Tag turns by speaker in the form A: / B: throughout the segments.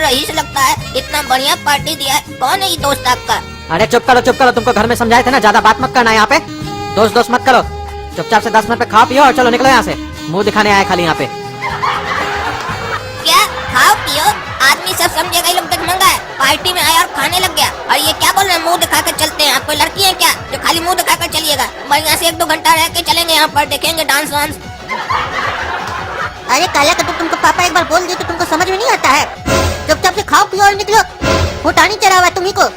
A: Rice लगता है, इतना बढ़िया पार्टी दिया है। कौन है ये दोस्त आपका?
B: अरे चुप करो, तुमको घर में समझाए थे ना, ज्यादा बात मत करना यहाँ पे। दोस्त मत करो, चुपचाप से 10 मिनट पे खाओ पियो और चलो निकलो यहाँ से। मुंह दिखाने आए खाली यहाँ पे।
A: क्या खाओ पियो? आदमी सब समझेगा ये लोग डगमगा है, पार्टी में आया और खाने लग गया। और ये क्या बोल रहे हैं, मुंह दिखा कर चलते हैं? आप कोई लड़की है क्या जो खाली मुंह दिखा कर चलिएगा? बढ़िया से 1-2 घंटा रह के चलेंगे, यहाँ पर देखेंगे डांस वांस।
C: अरे काला कद्दू, तुमको पापा एक बार बोल दिए तो तुमको समझ में नहीं आता है? चुपचाप से खाओ पियो और निकलो, फुटानी चढ़ा हुआ है तुम्ही को।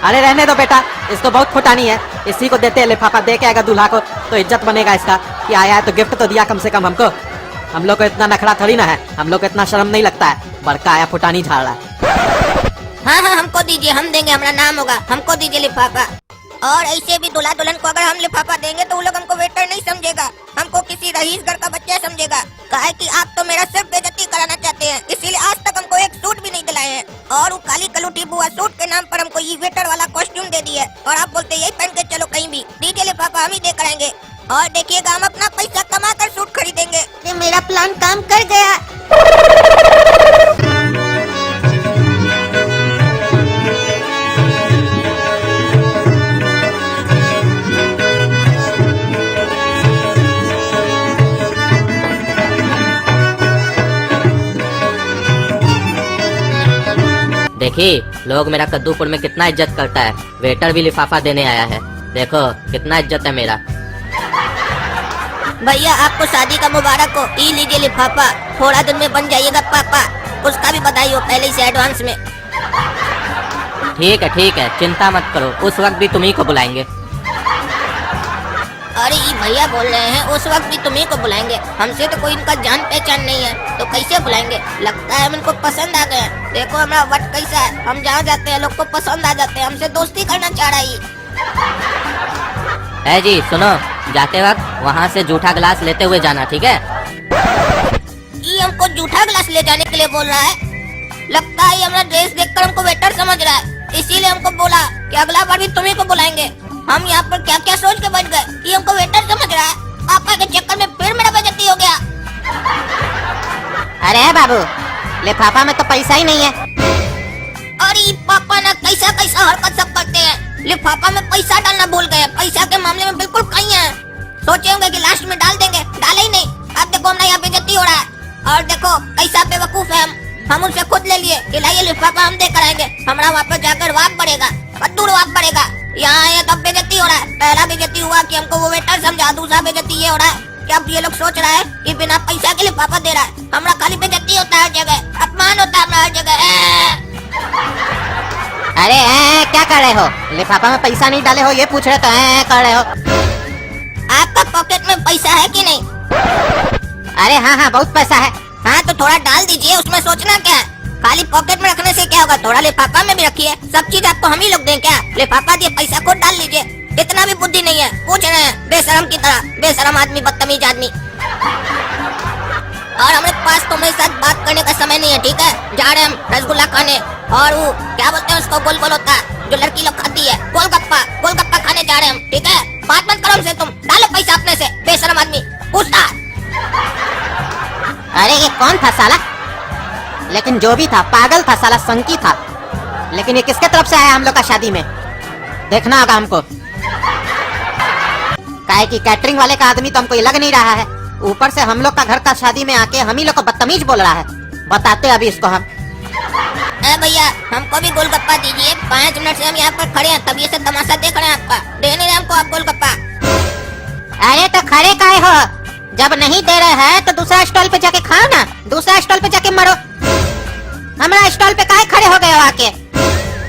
B: अरे रहने दो बेटा, इसको बहुत फुटानी है, इसी को देते हैं लिफाफा। दे के आएगा दूल्हा को तो इज्जत बनेगा इसका कि आया है तो गिफ्ट तो दिया कम से कम हमको। हम लोग को इतना नखरा थोड़ी ना है, हम लोग को इतना शर्म नहीं लगता है। बड़का आया फुटानी झाड़ रहा है।
A: हाँ हमको दीजिए, हम देंगे, हमारा नाम होगा, हमको दीजिए लिफाफा। और ऐसे भी दूल्हा दुल्हन को अगर हम लिफाफा देंगे तो वो लोग हमको वेटर नहीं समझेगा, हमको किसी रईस घर का बच्चा समझेगा। काहे कि आप तो मेरा सिर्फ बेइज्जती कराना चाहते हैं, इसीलिए आज तक हमको एक सूट भी नहीं दिलाए हैं। और वो काली कलूटी बुआ सूट के नाम पर हमको ये वेटर वाला कॉस्ट्यूम दे दिया है। और आप बोलते यही पहन के चलो कहीं भी। दीजिए लिफाफा, हम ही दे कराएंगे। और देखिएगा हम अपना पैसा कमा कर सूट खरीदेंगे।
C: ये मेरा प्लान काम कर गया।
D: देखिए लोग मेरा कद्दूपुर में कितना इज्जत करता है। वेटर भी लिफाफा देने आया है, देखो कितना इज्जत है मेरा।
A: भैया आपको शादी का मुबारक हो, ई लीजिए लिफाफा। थोड़ा दिन में बन जाइएगा पापा, उसका भी बधाई हो पहले से एडवांस में।
D: ठीक है, चिंता मत करो, उस वक्त भी तुम्ही को बुलाएंगे।
A: अरे ये भैया बोल रहे हैं उस वक्त भी तुम्ही को बुलाएंगे? हमसे तो कोई इनका जान पहचान नहीं है, तो कैसे बुलाएंगे? लगता है हम इनको पसंद आ गए। देखो हमारा वट कैसा है, हम जहाँ जाते हैं लोग को पसंद आ जाते हैं, हमसे दोस्ती करना चाह रहा है।
D: जी सुनो, जाते वक्त वहाँ से जूठा गिलास लेते हुए जाना, ठीक है?
A: ये हमको जूठा गिलास ले जाने के लिए बोल रहा है। लगता है ये हमारा ड्रेस देखकर हमको वेटर समझ रहा है, इसीलिए हमको बोला कि अगला बार भी तुम्ही को बुलाएंगे। हम यहाँ पर क्या क्या सोच के बैठ गए, ये हमको वेटर समझ रहा है। पापा के चक्कर में फिर मेरा बेइज्जती हो गया।
C: अरे बाबू, लिफाफा में तो पैसा ही नहीं है।
A: अरे पापा ना कैसा कैसा हरकत सब करते हैं, लिफाफा में पैसा डालना भूल गए। पैसा के मामले में बिल्कुल कहीं है, सोचे होंगे कि लास्ट में डाल देंगे, डाले ही नहीं। अब देखो हमारा यहाँ बेइज्जती हो रहा है। और देखो कैसा बेवकूफ है हम उनसे खुद ले लिए कि लाइए लिफाफा हम दे कराएंगे। हमारा वापस जाकर वाप बढ़ेगा, दूर वाप बढ़ेगा। यहाँ आए तब बेइज्जती हो रहा है। पहला बेइज्जती हुआ कि हमको वो वेटर समझा, दूसरा बेइज्जती ये हो रहा है कि अब ये लोग सोच रहा है कि बिना पैसा के लिफाफा दे रहा है। हमारा खाली बेइज्जती होता है हर जगह, अपमान होता है हमारा हर जगह।
C: अरे क्या कर रहे हो? लिफाफा में पैसा नहीं डाले हो ये पूछ रहे तो कर रहे हो।
A: आपका पॉकेट में पैसा है कि नहीं?
C: अरे हाँ बहुत पैसा है।
A: हाँ तो थोड़ा डाल दीजिए, उसमें सोचना क्या है? खाली पॉकेट में रखने से क्या होगा, थोड़ा लिफाफा में भी रखिए। सब चीज आपको हम ही लोग दें क्या? लिफाफा दिए, पैसा खुद डाल लीजिए। इतना भी बुद्धि नहीं है, पूछ रहे हैं बेशरम की तरह। बेशरम आदमी, बदतमीज आदमी। और हमारे पास तुम्हारे साथ बात करने का समय नहीं है, ठीक है? जा रहे हम रसगुल्ला खाने, और वो क्या बोलते हैं उसको, गोल होता है जो लड़की लोग खाती है, गोलगप्पा खाने जा रहे हैं हम, ठीक है? बात मत करो हमसे, तुम डालो पैसा अपने से, बेशरम आदमी पूछता।
C: अरे ये कौन था साला? लेकिन जो भी था पागल था साला, संकी था। लेकिन ये किसके तरफ से आया हम लोग का शादी में? देखना होगा हमको। काहे कि कैटरिंग वाले का आदमी तो हमको ये लग नहीं रहा है, ऊपर से हम लोग का घर का शादी में आके हम ही लोग को बदतमीज बोल रहा है। बताते अभी इसको हम।
A: भैया हमको भी गोलगप्पा दीजिए, 5 मिनट से हम यहाँ पर खड़े हैं, तभी से तमाशा देख रहे हैं आपका। दे नहीं रहे हमको आप गोलगप्पा।
C: अरे तो खड़े काहे हो? जब नहीं दे रहे हैं तो दूसरा स्टॉल पे जाके खाओ ना, दूसरा स्टॉल पे जाके मरो। हमारा स्टॉल पे काहे खड़े हो गए हो आके?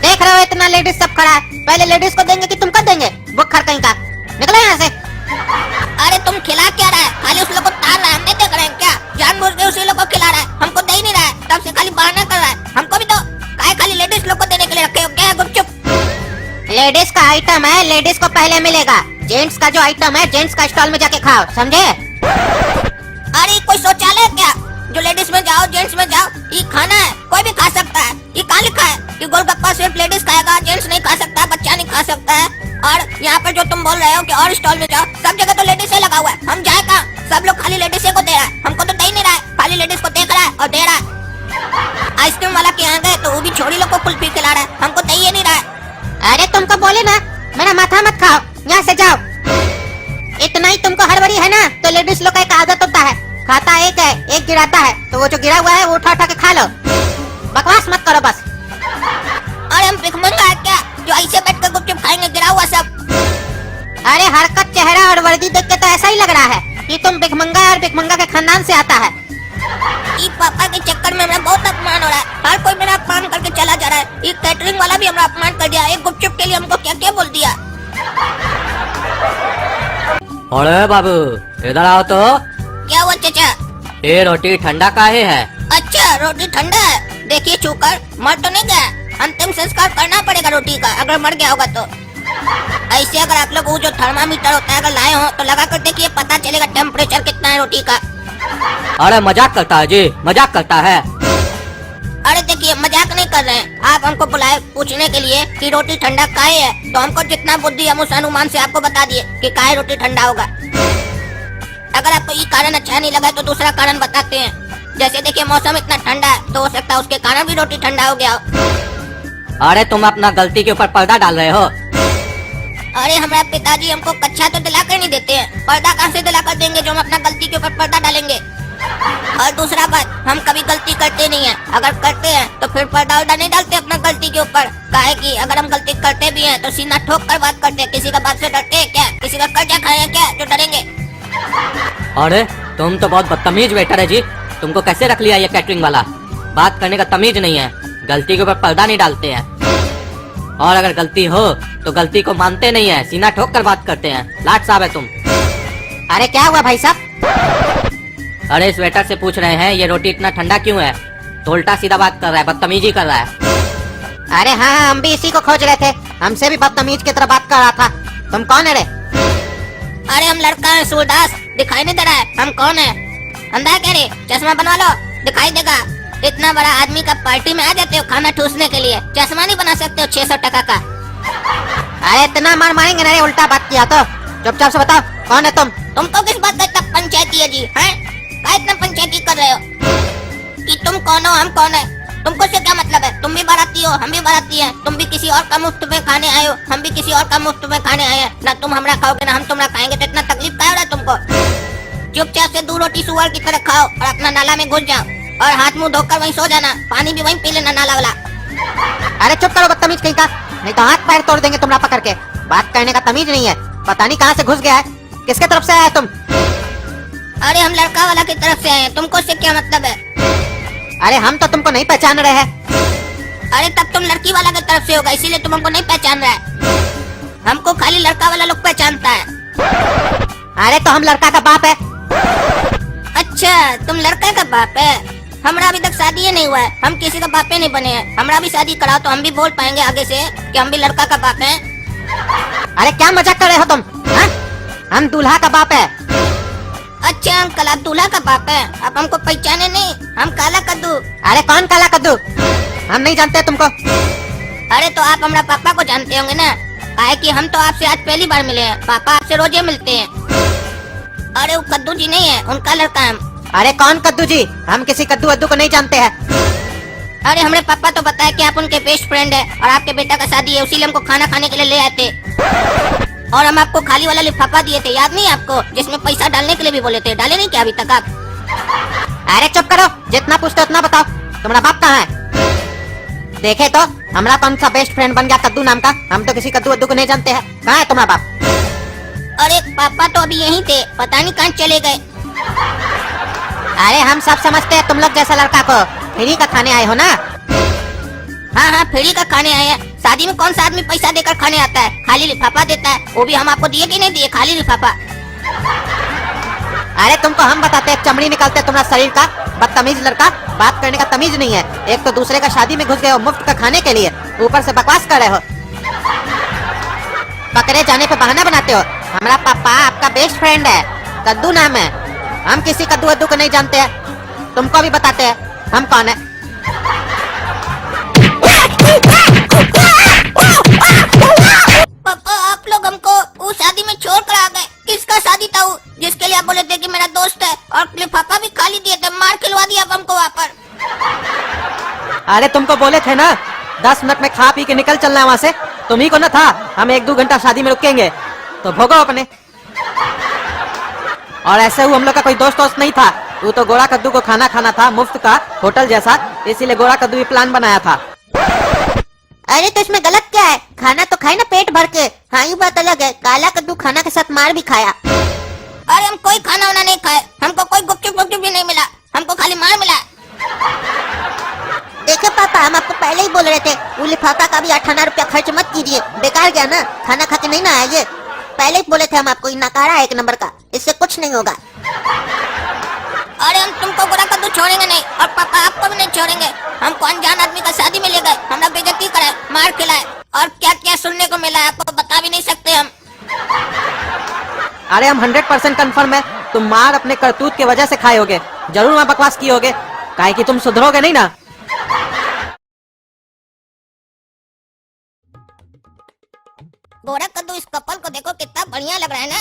C: देख रहे हो इतना लेडीज सब खड़ा है, पहले लेडीज को देंगे कि तुमको देंगे? बुक्खर कहीं का, निकलो यहाँ से।
A: अरे तुम खिला क्या रहा है? खाली उस लोग को तार रहा है, हम नहीं देख रहे हैं क्या? जानबूझ के उसी लोग को खिला रहा है, हमको दे ही नहीं रहा है, तब से खाली बहाना कर रहा है। हमको भी तो काहे खाली लेडीज लोग को देने के लिए रखे हो क्या? गुपचुप।
C: लेडीज का आइटम है, लेडीज को पहले मिलेगा। जेंट्स का जो आइटम है जेंट्स का स्टॉल में जाके खाओ, समझे?
A: अरे कोई शौचालय क्या जो लेडीज में जाओ जेंट्स में जाओ? ये खाना है, कोई भी खा सकता है। ये कहाँ लिखा है कि गोलगप्पा सिर्फ लेडीज खाएगा, जेंट्स नहीं खा सकता, बच्चा नहीं खा सकता है? और यहाँ पर जो तुम बोल रहे हो कि और स्टॉल में जाओ, सब जगह तो लेडीज लगा हुआ है, हम जाए कहाँ? सब लोग खाली लेडीज को दे रहा है, हमको तो दे ही नहीं रहा है, खाली लेडीज को देख रहा है और दे रहा है। आइसक्रीम वाला के यहाँ गए तो वो भी छोड़ी लोग को कुल्फी खिला रहा है, हमको दे ही नहीं रहा है।
C: अरे तुमको बोले ना, मेरा माथा मत खाओ, यहाँ से जाओ। इतना ही तुमको हड़बड़ी है ना, तो लेडीज लोग का एक आदत होता है, खाता एक है, एक गिराता है, तो वो जो गिरा हुआ है वो उठा उठा के खा लो। बकवास मत करो बस।
A: और हम भिखमंगा है क्या जो ऐसे बैठ कर गुपचुप खाएंगे गिरा हुआ सब?
C: अरे हरकत, चेहरा और वर्दी देख के तो ऐसा ही लग रहा है कि तुम भिखमंगा और भिखमंगा के खानदान से आता है।
A: ये पापा के चक्कर में मेरा बहुत अपमान हो रहा है, हर कोई मेरा अपमान करके चला जा रहा है। ये कैटरिंग वाला भी हमारा अपमान कर दिया, एक गुपचुप के लिए हमको क्या क्या बोल दिया।
D: अरे बाबू इधर आओ तो।
A: क्या हुआ चाचा?
D: ये रोटी ठंडा काहे है?
A: अच्छा रोटी ठंडा है, देखिए छूकर मर तो नहीं गया, अंतिम संस्कार करना पड़ेगा रोटी का अगर मर गया होगा तो। ऐसे अगर आप लोग वो जो थर्मामीटर होता है अगर लाए हो तो लगा कर देखिए, पता चलेगा टेम्परेचर कितना है रोटी का।
D: अरे मजाक करता है जी, मजाक करता है।
A: अरे देखिए मजाक नहीं कर रहे हैं, आप हमको बुलाए पूछने के लिए कि रोटी ठंडा काहे है, तो हमको जितना बुद्धि हम उस अनुमान से आपको बता दिए कि काहे रोटी ठंडा होगा। अगर आपको ये कारण अच्छा नहीं लगा तो दूसरा कारण बताते हैं। जैसे देखिए मौसम इतना ठंडा है तो हो सकता है उसके कारण भी रोटी ठंडा हो गया हो।
D: अरे तुम अपना गलती के ऊपर पर्दा डाल रहे हो।
A: अरे हमारे पिताजी हमको कच्छा तो दिलाकर नहीं देते हैं, पर्दा कहाँ से दिलाकर देंगे जो हम अपना गलती के ऊपर पर्दा डालेंगे। और दूसरा बात, हम कभी गलती करते नहीं है, अगर करते हैं तो फिर पर्दा उर्दा नहीं डालते अपना गलती के ऊपर। काहे कि अगर हम गलती करते भी हैं तो सीना ठोक कर बात करते हैं, किसी का बात से डरते हैं क्या? किसी का कर्जा खाए हैं क्या जो डरेंगे?
D: अरे तुम तो बहुत बदतमीज वेटर है जी, तुमको कैसे रख लिया ये कैटरिंग वाला? बात करने का तमीज नहीं है, गलती के ऊपर पर्दा नहीं डालते हैं, और अगर गलती हो तो गलती को मानते नहीं है, सीना ठोक कर बात करते हैं। लाट साहब है तुम।
C: अरे क्या हुआ भाई साहब?
D: अरे इस वेटर से पूछ रहे हैं ये रोटी इतना ठंडा क्यों है, तो उल्टा सीधा बात कर रहा है, बदतमीजी कर रहा है।
C: अरे हाँ, हम भी इसी को खोज रहे थे, हमसे भी बदतमीज की तरह बात कर रहा था। तुम कौन है रे?
A: अरे हम लड़का है सूरदास, दिखाई नहीं दे रहा है हम कौन है? अंधा कह रहे, चश्मा बनवा लो दिखाई देगा। इतना बड़ा आदमी का पार्टी में आ जाते हो खाना ठूसने के लिए, चश्मा नहीं बना सकते हो 600 टका का?
C: अरे इतना मार मारेंगे ना रे, उल्टा बात किया तो। चुपचाप से बताओ कौन है तुम?
A: तुमको किस बात का इतना पंचायती है जी? हैं क्या इतना पंचायती कर रहे हो कि तुम कौन हो हम कौन है? तुमको से क्या मतलब है? तुम भी बाराती हो हम भी बाराती हैं, तुम भी किसी और का मुफ्त में खाने आए हो, हम भी किसी और का मुफ्त में खाने आए हैं। ना तुम हमरा खाओगे ना हम तुम्हारा खाएंगे, तो इतना तकलीफ क्या हो रहा है तुमको? चुपचाप से 2 रोटी सुअर की तरह खाओ और अपना नाला में घुस जाओ और हाथ मुंह धोकर वहीं सो जाना, पानी भी वहीं पी लेना नाला वाला।
C: अरे चुप करो बदतमीज कहीं का, नहीं तो हाथ पैर तोड़ देंगे तुम्हारा पकड़ के। बात करने का तमीज नहीं है, पता नहीं कहाँ से घुस गया है। किसके तरफ से आया तुम?
A: अरे हम लड़का वाला की तरफ से आए हैं, तुमको से क्या मतलब है?
C: अरे हम तो तुमको नहीं पहचान रहे हैं।
A: अरे तब तुम लड़की वाला की तरफ से होगा, इसीलिए तुम हमको नहीं पहचान रहा है। हमको खाली लड़का वाला लोग पहचानता है।
C: अरे तो हम लड़का का बाप है।
A: अच्छा तुम लड़का का बाप है? हमारा अभी तक शादी ही नहीं हुआ है, हम किसी का बापे नहीं बने हैं। हमारा भी शादी कराओ तो हम भी बोल पाएंगे आगे से कि हम भी लड़का का बाप हैं।
C: अरे क्या मजाक कर रहे हो तुम? हा? हम दूल्हा का बाप है।
A: अच्छा अंकल आप दूल्हा का बाप है, आप हमको पहचाने नहीं, हम काला कद्दू।
C: अरे कौन काला कद्दू? हम नहीं जानते तुमको।
A: अरे तो आप हमारा पापा को जानते होंगे ना, काहे कि हम तो आपसे आज पहली बार मिले हैं, पापा आपसे रोजे मिलते हैं। अरे वो कद्दू जी नहीं है, उनका लड़का है।
C: अरे कौन कद्दू जी? हम किसी कद्दू वद्दू को नहीं जानते हैं।
A: अरे हमारे पापा तो बताया कि आप उनके बेस्ट फ्रेंड है और आपके बेटा का शादी है, उसीलिए हमको खाना खाने के लिए ले आए थे। और हम आपको खाली वाला लिफाफा दिए थे, याद नहीं आपको, जिसमें पैसा डालने के लिए भी बोले थे, डाले नहीं क्या अभी तक आप?
C: अरे चुप करो, जितना पूछते उतना बताओ, तुम्हारा बाप कहाँ है? देखे तो हमारा कौन सा बेस्ट फ्रेंड बन गया कद्दू नाम का। हम तो किसी कद्दू वद्दू को नहीं जानते हैं। कहाँ है तुम्हारा बाप?
A: अरे पापा तो अभी यहीं थे, पता नहीं कहाँ चले गए।
C: अरे हम सब समझते हैं तुम लोग जैसा लड़का को फ्री का खाने आए हो ना।
A: हाँ हाँ फ्री का खाने आए हैं, शादी में कौन सा आदमी पैसा देकर खाने आता है? खाली लिफाफा देता है, वो भी हम आपको दिए कि नहीं दिए, खाली लिफाफा।
C: अरे तुमको हम बताते हैं, चमड़ी निकालते तुम्हारा शरीर का। बदतमीज लड़का, बात करने का तमीज नहीं है। एक तो दूसरे का शादी में घुस गए हो मुफ्त का खाने के लिए, ऊपर से बकवास कर रहे हो। पकड़े जाने पे बहाना बनाते हो। हमारा पापा आपका बेस्ट फ्रेंड है, कद्दू नाम है। हम किसी कद्दू वद्दू को नहीं जानते हैं। तुमको भी बताते हैं हम कौन है।
A: पापा आप लोग हमको उस शादी में छोड़ कर आ गए। किसका शादी था वो, जिसके लिए आप बोले थे कि मेरा दोस्त है, और लिफाफा भी खाली दिए थे, मार खिलवा दिया आप हमको वहाँ पर।
B: अरे तुमको बोले थे ना 10 मिनट में खा पी के निकल चलना है वहां से। तुम्ही को ना था हम 1-2 घंटा शादी में रुकेंगे, तो भोगो अपने। और ऐसे हुआ हम लोग का कोई दोस्त नहीं था, वो तो गोड़ा कद्दू को खाना खाना था मुफ्त का होटल जैसा, इसीलिए गोड़ा कद्दू भी प्लान बनाया था।
C: अरे तो इसमें गलत क्या है? खाना तो खाए ना पेट भर के। हाँ ये बात अलग है, काला कद्दू खाना के साथ मार भी खाया।
A: अरे हम कोई खाना वाना नहीं खाए, हमको कोई गुपचुप गुपचुप भी नहीं मिला, हमको खाली मार मिला।
C: देखे पापा, हम आपको पहले ही बोल रहे थे वो लिफाफा का भी 8 रुपया खर्च मत कीजिए, बेकार गया ना, खाना खा के नहीं ना आइए। पहले ही बोले थे हम आपको, ये नकारा है 1 नंबर का, इससे कुछ नहीं होगा।
A: अरे हम तुमको गोरा कद्दू छोड़ेंगे नहीं, और पापा आपको भी नहीं छोड़ेंगे। हमको अनजान आदमी का शादी में ले गए, हमरा बेइज्जती कराए, मार खिलाए, और क्या क्या सुनने को मिला है आपको बता भी नहीं सकते हम।
B: अरे हम 100% कंफर्म है तुम मार अपने करतूत की वजह से खाए होगे, जरूर वहाँ बकवास किए होगे, काहे कि तुम सुधरोगे नहीं ना।
A: गोरा कद्दू इस कपल को देखो कितना बढ़िया लग रहा है ना।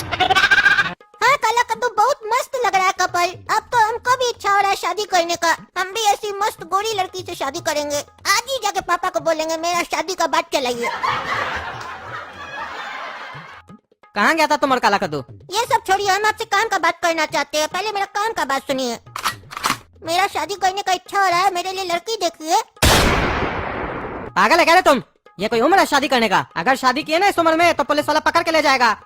C: हाँ काला कद्दू बहुत मस्त लग रहा है कपल। अब तो हमको भी इच्छा हो रहा है शादी करने का, हम भी ऐसी मस्त गोरी लड़की से शादी करेंगे। आज ही जाके पापा को बोलेंगे मेरा शादी का बात चलाइए।
B: कहाँ गया था तुम और काला कद्दू?
C: ये सब छोड़िए, हम आपसे काम का बात करना चाहते हैं, पहले मेरा काम का बात सुनिए। मेरा शादी करने का इच्छा हो रहा है, मेरे लिए लड़की देखिए।
B: पागल है क्या रे तुम? ये कोई उम्र है शादी करने का? अगर शादी किए ना इस उम्र में तो पुलिस वाला पकड़ के ले जाएगा।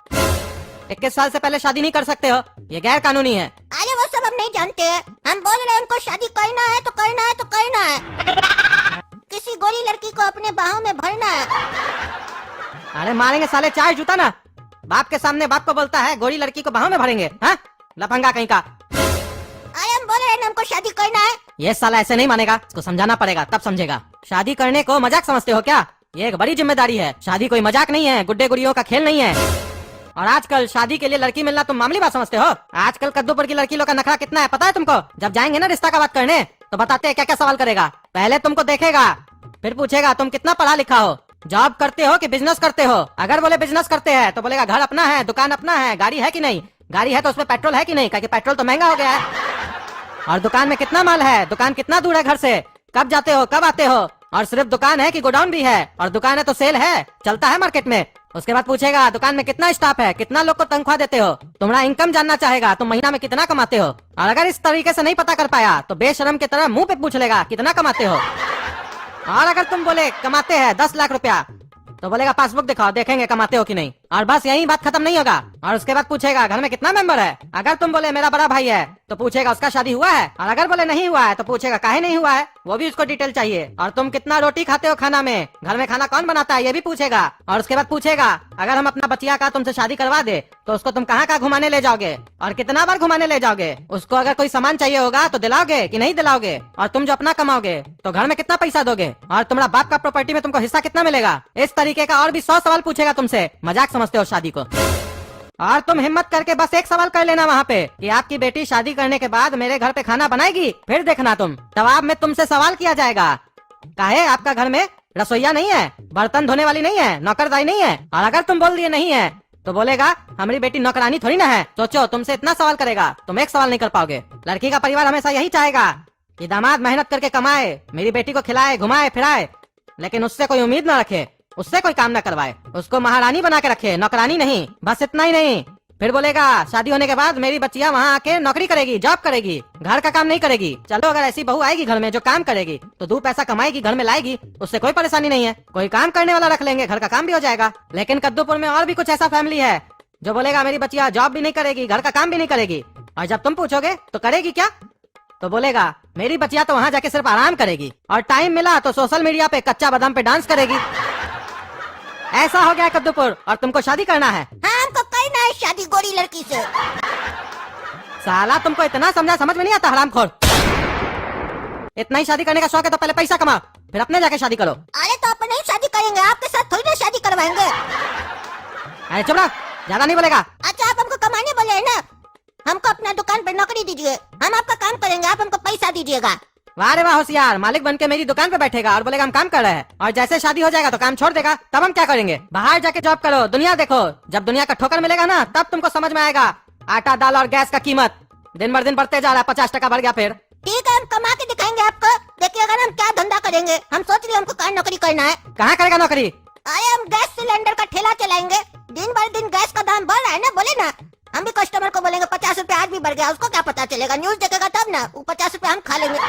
B: 21 साल से पहले शादी नहीं कर सकते हो, ये गैर कानूनी है।
C: अरे वो सब हम नहीं जानते हैं, हम बोल रहे हैं हमको शादी करना है तो करना है तो करना है। किसी गोरी लड़की को अपने बाहों में भरना है।
B: अरे मारेंगे साले 4 जूता ना, बाप के सामने बाप को बोलता है गोरी लड़की को बाहों में भरेंगे, हाँ लफंगा कहीं का।
C: अरे हम बोल रहे हैं हमको शादी करना है।
B: ये साला ऐसे नहीं मानेगा, इसको समझाना पड़ेगा तब समझेगा। शादी करने को मजाक समझते हो क्या? ये एक बड़ी जिम्मेदारी है, शादी कोई मजाक नहीं है, गुड्डे गुड़ियों का खेल नहीं है। और आजकल शादी के लिए लड़की मिलना तुम मामूली बात समझते हो? आजकल कद्दूपुर की लड़की लोग का नखरा कितना है पता है तुमको? जब जाएंगे ना रिश्ता का बात करने तो बताते हैं क्या क्या सवाल करेगा। पहले तुमको देखेगा, फिर पूछेगा तुम कितना पढ़ा लिखा हो, जॉब करते हो कि बिजनेस करते हो। अगर बोले बिजनेस करते हैं तो बोलेगा घर अपना है, दुकान अपना है, गाड़ी है कि नहीं, गाड़ी है तो उसमें पेट्रोल है कि नहीं, क्योंकि पेट्रोल तो महंगा हो गया है। और दुकान में कितना माल है, दुकान कितना दूर है घर से, कब जाते हो कब आते हो, और सिर्फ दुकान है कि गोडाउन भी है, और दुकान है तो सेल है, चलता है मार्केट में। उसके बाद पूछेगा दुकान में कितना स्टाफ है, कितना लोग को तनख्वाह देते हो, तुम्हारा इनकम जानना चाहेगा, तुम महीना में कितना कमाते हो। और अगर इस तरीके से नहीं पता कर पाया तो बेशरम की तरह मुंह पे पूछ लेगा कितना कमाते हो। और अगर तुम बोले कमाते हैं 10 लाख रुपया तो बोलेगा पासबुक दिखाओ, देखेंगे कमाते हो कि नहीं। और बस यही बात खत्म नहीं होगा। और उसके बाद पूछेगा घर में कितना मेंबर है। अगर तुम बोले मेरा बड़ा भाई है तो पूछेगा उसका शादी हुआ है, और अगर बोले नहीं हुआ है तो पूछेगा काहे नहीं हुआ है, वो भी उसको डिटेल चाहिए। और तुम कितना रोटी खाते हो खाना में, घर में खाना कौन बनाता है ये भी पूछेगा। और उसके बाद पूछेगा अगर हम अपना बचिया का तुमसे शादी करवा दे तो उसको तुम कहाँ कहाँ घुमाने ले जाओगे और कितना बार घुमाने ले जाओगे। उसको अगर कोई सामान चाहिए होगा तो दिलाओगे कि नहीं दिलाओगे, और तुम जो अपना कमाओगे तो घर में कितना पैसा दोगे, और तुम्हारा बाप का प्रॉपर्टी में तुमको हिस्सा कितना मिलेगा। इस तरीके का और भी 100 सवाल पूछेगा तुमसे। मजाक समझते हो शादी को? और तुम हिम्मत करके बस एक सवाल कर लेना वहाँ पे कि आपकी बेटी शादी करने के बाद मेरे घर पे खाना बनाएगी, फिर देखना तुम जवाब में तुमसे सवाल किया जाएगा काहे आपका घर में रसोईया नहीं है, बर्तन धोने वाली नहीं है, नौकरदाई नहीं है। और अगर तुम बोल दिए नहीं है तो बोलेगा हमारी बेटी नौकरानी थोड़ी ना है। सोचो तुमसे इतना सवाल करेगा, तुम एक सवाल नहीं कर पाओगे। लड़की का परिवार हमेशा यही चाहेगा कि दामाद मेहनत करके कमाए, मेरी बेटी को खिलाए घुमाए फिराए, लेकिन उससे कोई उम्मीद न रखे, उससे कोई काम न करवाए, उसको महारानी बना के रखे, नौकरानी नहीं। बस इतना ही नहीं, फिर बोलेगा शादी होने के बाद मेरी बच्चियां वहाँ आके नौकरी करेगी, जॉब करेगी, घर का काम नहीं करेगी। चलो अगर ऐसी बहू आएगी घर में जो काम करेगी तो 2 पैसा कमाएगी, घर में लाएगी, उससे कोई परेशानी नहीं है। कोई काम करने वाला रख लेंगे, घर का काम भी हो जाएगा। लेकिन कद्दूपुर में और भी कुछ ऐसा फैमिली है जो बोलेगा मेरी बच्चियां जॉब भी नहीं करेगी, घर का काम भी नहीं करेगी, और जब तुम पूछोगे तो करेगी क्या तो बोलेगा मेरी बच्चियां तो वहाँ जाके सिर्फ आराम करेगी, और टाइम मिला तो सोशल मीडिया पे कच्चा बादाम पे डांस करेगी। ऐसा हो गया कद्दूपुर, और तुमको शादी करना है।
C: हाँ हमको करना है शादी गोरी लड़की से।
B: साला तुमको इतना समझा समझ में नहीं आता हरामखोर। इतना ही शादी करने का शौक है तो पहले पैसा कमा, फिर अपने जाके शादी करो।
C: अरे तो अपन नहीं शादी करेंगे, आपके साथ थोड़ी ना शादी करवाएंगे।
B: अरे चुप रहो, ज्यादा नहीं बोलेगा।
C: अच्छा आप हमको कमाने बोले है ना, हमको अपना दुकान पर नौकरी दीजिए, हम आपका काम करेंगे, आप हमको पैसा दीजिएगा।
B: वाह रे वाह होशियार, मालिक बन के मेरी दुकान पे बैठेगा और बोलेगा हम काम कर रहे हैं, और जैसे शादी हो जाएगा तो काम छोड़ देगा। तब हम क्या करेंगे? बाहर जाके जॉब करो, दुनिया देखो। जब दुनिया का ठोकर मिलेगा ना तब तुमको समझ में आएगा आटा दाल और गैस का कीमत दिन भर दिन बढ़ते जा रहा है। 50 टका बढ़ गया, फिर
C: ठीक है, हम कमा के दिखाएंगे आपको। देखिए अगर हम क्या धंधा करेंगे, हम सोच रहे हमको कहाँ नौकरी करना है।
B: कहाँ करेगा नौकरी?
C: अरे हम गैस सिलेंडर का ठेला चलाएंगे। दिन भर दिन गैस का दाम बढ़ रहा है ना, बोले ना। हम भी कस्टमर को बोलेंगे 50 रुपए आज भी बढ़ गया, उसको क्या पता चलेगा? न्यूज देखेगा तब ना, वो 50 रुपए हम खा लेंगे।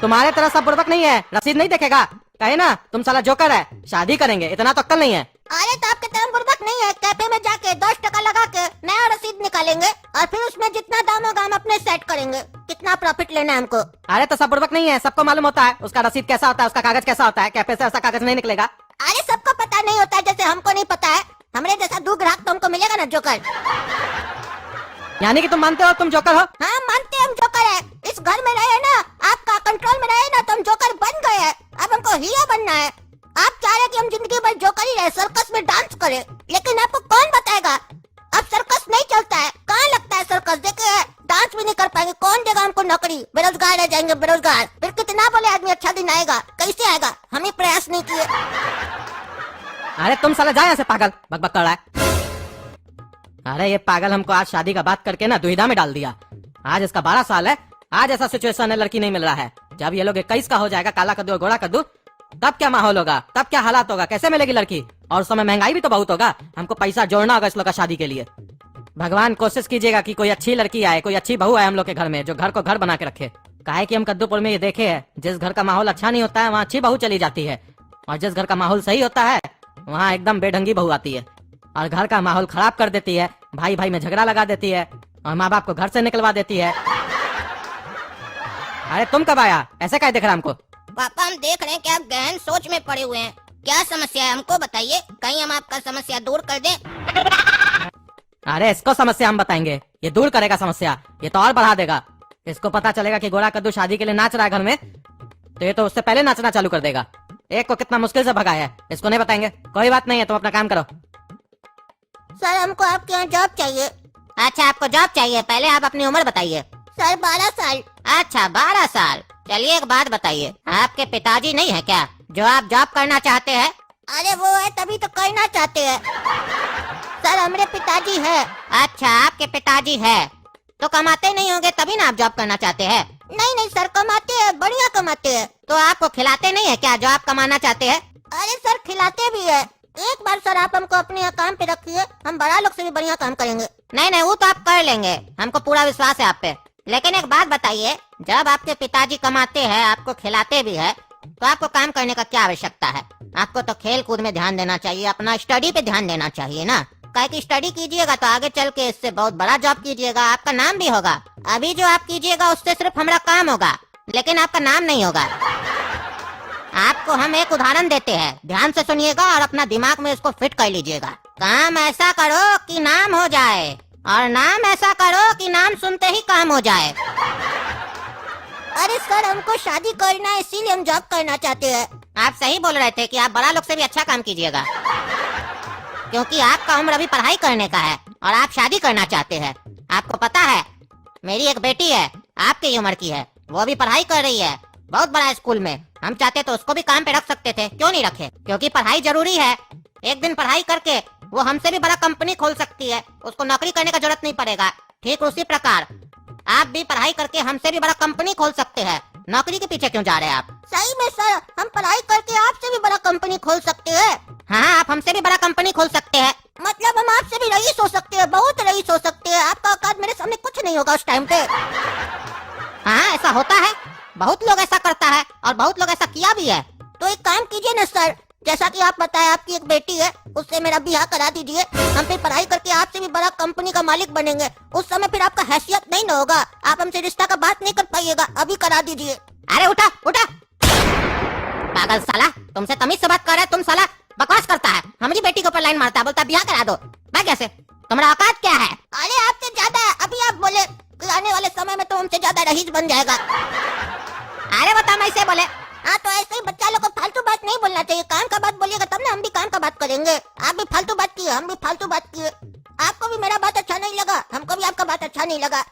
B: तुम्हारे तरह सब बुड़बक नहीं है, रसीद नहीं देखेगा। कहे ना तुम साला जोकर है, शादी करेंगे, इतना तो अक्ल नहीं है।
C: अरे तो आपके तरह बुड़बक नहीं है। कैफे में जाके 10 टका लगा के नया रसीद निकालेंगे और फिर उसमें जितना दाम होगा हम अपने सेट करेंगे, कितना प्रॉफिट लेना है हमको।
B: अरे तो सब बुड़बक नहीं है, सबको मालूम होता है उसका रसीद कैसा होता है, उसका कागज कैसा होता है। कैफे से ऐसा कागज नहीं निकलेगा।
C: अरे सबको पता नहीं होता है, जैसे हमको नहीं पता है। हमरे जैसा दो ग्राहक तो हमको मिलेगा ना जोकर।
B: यानी कि तुम मानते हो तुम जोकर हो?
C: हाँ मानते हम जोकर है। इस घर में रहे ना, आपका कंट्रोल में रहे ना, तो हम जोकर बन गए हैं। अब हमको हीरो बनना है। आप चाह रहे कि हम जिंदगी भर जोकर ही रहे, सर्कस में डांस करें, लेकिन आपको कौन बताएगा अब सर्कस नहीं चलता है। कहाँ लगता है सर्कस? देखिए डांस भी नहीं कर पाएंगे, कौन देगा हमको नौकरी? बेरोजगार रह जाएंगे, बेरोजगार। फिर कितना बोले आदमी अच्छा दिन आएगा, कैसे आएगा? हम ही प्रयास नहीं किए।
B: अरे तुम साला जाए ऐसे पागल, बकबक कर रहा है। अरे ये पागल हमको आज शादी का बात करके ना दुविधा में डाल दिया। आज इसका 12 साल है, आज ऐसा सिचुएशन है, लड़की नहीं मिल रहा है। जब ये लोग 21 का हो जाएगा, काला कद्दू और गोरा कद्दू, तब क्या माहौल होगा, तब क्या हालात होगा, कैसे मिलेगी लड़की? और उस समय महंगाई भी तो बहुत होगा, हमको पैसा जोड़ना होगा इस लोग का शादी के लिए। भगवान कोशिश कीजिएगा कि कोई अच्छी लड़की आए, कोई अच्छी बहू आए हम लोग के घर में, जो घर को घर बना के रखे। काहे कि हम कद्दूपुर में ये देखे है, जिस घर का माहौल अच्छा नहीं होता है वहाँ अच्छी बहू चली जाती है, और जिस घर का माहौल सही होता है वहाँ एकदम बेढंगी बहू आती है और घर का माहौल खराब कर देती है, भाई भाई में झगड़ा लगा देती है और माँ बाप को घर से निकलवा देती है। अरे तुम कब आया? ऐसे क्या देख रहा हमको?
A: पापा हम देख रहे हैं कि आप गहन सोच में पड़े हुए हैं। क्या समस्या है हमको बताइए, कहीं हम आपका समस्या दूर कर दें।
B: अरे इसको समस्या हम बताएंगे, ये दूर करेगा समस्या, ये तो और बढ़ा देगा। इसको पता चलेगा कि गोरा कद्दू शादी के लिए नाच रहा है घर में, तो ये तो उससे पहले नाचना चालू कर देगा। एक को कितना मुश्किल से भगाया है, इसको नहीं बताएंगे। कोई बात नहीं है, तुम अपना काम करो।
C: सर हमको आपके यहाँ जॉब चाहिए। अच्छा आपको जॉब चाहिए, पहले आप अपनी उम्र बताइए। सर 12 साल। अच्छा 12 साल। चलिए एक बात बताइए, आपके पिताजी नहीं है क्या जो आप जॉब करना चाहते हैं? अरे वो है तभी तो करना चाहते हैं। सर हमारे पिताजी है। अच्छा आपके पिताजी है तो कमाते नहीं होंगे तभी ना आप जॉब करना चाहते हैं? नहीं नहीं सर कमाते हैं, बढ़िया कमाते हैं। तो आपको खिलाते नहीं है क्या जो आप कमाना चाहते हैं? अरे सर खिलाते भी है। एक बार सर आप हमको अपने यहाँ काम पे रखिए, हम बड़ा लोग से भी बढ़िया काम करेंगे। नहीं नहीं वो तो आप कर लेंगे, हमको पूरा विश्वास है आप पे। लेकिन एक बात बताइए, जब आपके पिताजी कमाते हैं, आपको खिलाते भी है, तो आपको काम करने का क्या आवश्यकता है? आपको तो खेल कूद में ध्यान देना चाहिए, अपना स्टडी पे ध्यान देना चाहिए ना। काहे कि स्टडी कीजिएगा तो आगे चल के इससे बहुत बड़ा जॉब कीजिएगा, आपका नाम भी होगा। अभी जो आप कीजिएगा उससे सिर्फ हमारा काम होगा, लेकिन आपका नाम नहीं होगा। आपको हम एक उदाहरण देते हैं, ध्यान से सुनिएगा और अपना दिमाग में इसको फिट कर लीजिएगा। काम ऐसा करो कि नाम हो जाए, और नाम ऐसा करो कि नाम सुनते ही काम हो जाए। अरे सर हमको शादी करना है, इसीलिए हम जॉब करना चाहते हैं। आप सही बोल रहे थे कि आप बड़ा लोग से भी अच्छा काम कीजिएगा, क्योंकि आपका उम्र अभी पढ़ाई करने का है और आप शादी करना चाहते हैं। आपको पता है मेरी एक बेटी है, आपकी उम्र की है, वो भी पढ़ाई कर रही है बहुत बड़ा स्कूल में। हम चाहते तो उसको भी काम पे रख सकते थे, क्यों नहीं रखे? क्योंकि पढ़ाई जरूरी है। एक दिन पढ़ाई करके वो हमसे भी बड़ा कंपनी खोल सकती है, उसको नौकरी करने का जरूरत नहीं पड़ेगा। ठीक उसी प्रकार आप भी पढ़ाई करके हमसे भी बड़ा कंपनी खोल सकते हैं। नौकरी के पीछे क्यों जा रहे हैं आप? सही में सर हम पढ़ाई करके आपसे भी बड़ा कंपनी खोल सकते हैं। हाँ आप हमसे भी बड़ा कंपनी खोल सकते हैं, मतलब हम आपसे भी रईस हो सकते हैं, बहुत रईस हो सकते हैं। आपका औकात मेरे सामने कुछ नहीं होगा उस टाइम पे। हाँ ऐसा होता है, बहुत लोग ऐसा करता है और बहुत लोग ऐसा किया भी है। तो एक काम कीजिए ना सर, जैसा कि आप बताए आपकी एक बेटी है, उससे मेरा ब्याह करा दीजिए। हम फिर पढ़ाई करके आपसे भी बड़ा कंपनी का मालिक बनेंगे। उस समय फिर आपका हैसियत नहीं ना होगा, आप हमसे रिश्ता का बात नहीं कर पाइएगा। अभी करा दीजिए। अरे उठा उठा पागल साला, तुमसे तमीज से बात कर रहा है, तुम साला बकवास करता है, हमारी बेटी के ऊपर लाइन मारता है, बोलता ब्याह करा दो। भाग कैसे? तुम्हारा औकात क्या है? अरे आपसे ज्यादा है। अभी आप बोले आने वाले समय में तो हमसे ज्यादा रईस बन जाएगा। अरे बता मैं ऐसे बोले। हाँ तो ऐसे ही बच्चा लोग को फालतू बात नहीं बोलना चाहिए, काम का बात बोलिएगा तब ना हम भी काम का बात करेंगे। आप भी फालतू बात किए, हम भी फालतू बात किए। आपको भी मेरा बात अच्छा नहीं लगा, हमको भी आपका बात अच्छा नहीं लगा।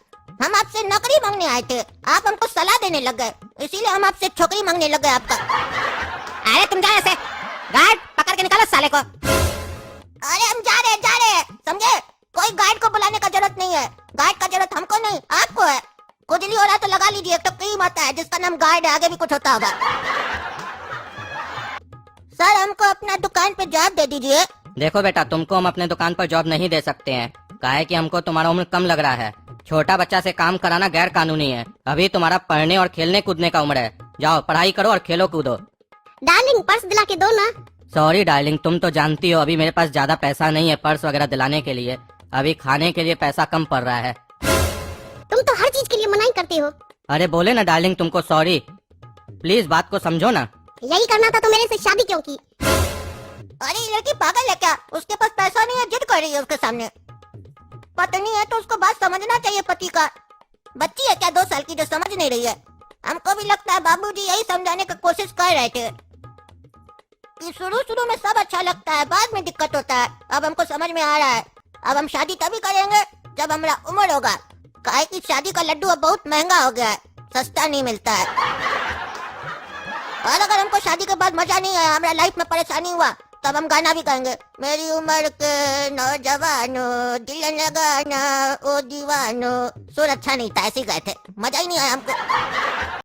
C: हम आपसे नौकरी मांगने आए थे, आप हमको सलाह देने लग गए, इसीलिए हम आपसे छोकरी मांगने लग गए आपका। अरे तुम जाओ ऐसे, गार्ड पकड़ के निकालो साले को। अरे हम जा रहे समझे? कोई गार्ड को बुलाने का जरूरत नहीं है, गार्ड का जरूरत हमको नहीं आपको है।
A: खुजली हो रहा है तो लगा लीजिए, एक तो क्रीम आता है जिसका नाम गार्ड है, आगे भी कुछ होता होगा। सर हमको अपना दुकान पे जॉब दे दीजिए।
D: देखो बेटा, तुमको हम अपने दुकान पर जॉब नहीं दे सकते हैं। काहे कि हमको तुम्हारा उम्र कम लग रहा है। छोटा बच्चा से काम कराना गैर कानूनी है। अभी तुम्हारा पढ़ने और खेलने कूदने का उम्र है। जाओ पढ़ाई करो और खेलो कूदो।
C: डार्लिंग पर्स दिला के दो ना।
D: सॉरी डार्लिंग, तुम तो जानती हो अभी मेरे पास ज्यादा पैसा नहीं है पर्स वगैरह दिलाने के लिए। अभी खाने के लिए पैसा कम पड़ रहा है।
C: तुम तो हर चीज के लिए मनाही करते हो।
D: अरे बोले ना डार्लिंग तुमको सॉरी, प्लीज बात को समझो ना।
C: यही करना था तो मेरे से शादी क्यों की?
A: अरे ये लड़की पागल है क्या? उसके पास पैसा नहीं है, जिद कर रही है उसके सामने। पत्नी है तो उसको बात समझना चाहिए पति का। बच्ची है क्या 2 साल की जो समझ नहीं रही है? हमको भी लगता है बाबूजी यही समझाने की कोशिश कर रहे थे कि शुरू में सब अच्छा लगता है, बाद में दिक्कत होता है। अब हमको समझ में आ रहा है। अब हम शादी तभी करेंगे जब हमारा उम्र होगा। काहे कि शादी का लड्डू अब बहुत महंगा हो गया है, सस्ता नहीं मिलता है। और अगर हमको शादी के बाद मजा नहीं आया, हमारा लाइफ में परेशानी हुआ, तब हम गाना भी गाएंगे। मेरी उम्र के नौजवानों दिल लगाना ओ दीवानो। सुर अच्छा नहीं था, ऐसे ही गाए थे, मजा ही नहीं आया हमको।